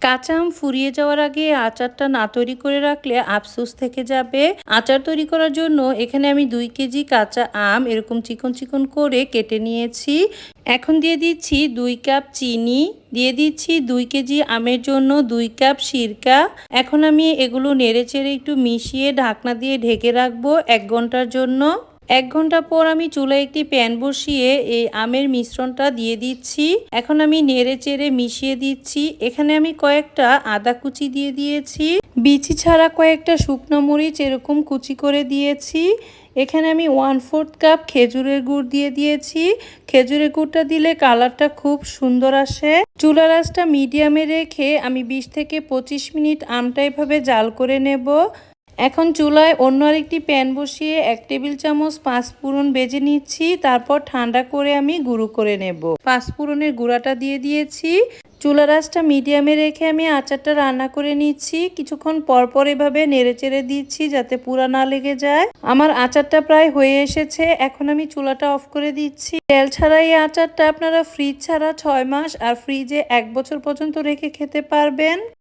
কাঁচা আম ফুরিয়ে যাওয়ার আগে আচারটা না তৈরি করে রাখলে আফসোস থেকে যাবে। আচার তৈরি করার জন্য এখানে আমি 2 কেজি কাঁচা আম এরকম চিকন চিকন করে কেটে নিয়েছি। এখন দিয়ে দিচ্ছি 2 কাপ চিনি, দিয়ে দিচ্ছি 2 কেজি আমের জন্য 2 কাপ সিরকা। এখন আমি এগুলো নেড়েচেড়ে একটু মিশিয়ে ঢাকনা দিয়ে ঢেকে রাখবো 1 ঘন্টার জন্য। 1 ঘন্টা পর আমি চুলায় একটি প্যান বসিয়ে এই আমের মিশ্রণটা দিয়ে দিচ্ছি। এখন আমি নেড়ে চেড়ে মিশিয়ে দিচ্ছি। এখানে আমি কয়েকটা আদা কুচি দিয়ে দিয়েছি, বিচি ছাড়া কয়েকটা শুকনো মরিচ এরকম কুচি করে দিয়েছি। এখানে আমি 1/4 কাপ খেজুরের গুড় দিয়ে দিয়েছি। খেজুরের গুড়টা দিলে কালারটা খুব সুন্দর আসে। চুলার আঁচটা মিডিয়ামে রেখে আমি 20 থেকে 25 মিনিট আমটা এভাবে জাল করে নেব। এখন চুলায় অন্য আরেকটি প্যান বসিয়ে 1 টেবিল চামচ পাঁচফোড়ন ভেজে নিচ্ছি। তারপর ঠান্ডা করে আমি গুঁড়ো করে নেব। পাঁচফোড়নের গুঁড়াটা দিয়ে দিয়েছি। চুলার আঁচটা মিডিয়ামে রেখে আমি আচারটা রান্না করে নিচ্ছি। কিছুক্ষণ পর পর এভাবে নেড়েচেড়ে দিচ্ছি যাতে পুড়া না লেগে যায়। আমার আচারটা প্রায় হয়ে এসেছে। এখন আমি চুলাটা অফ করে দিচ্ছি। তেল ছাড়া এই আচারটা আপনারা ফ্রিজ ছাড়া 6 মাস আর ফ্রিজে 1 বছর পর্যন্ত রেখে খেতে পারবেন।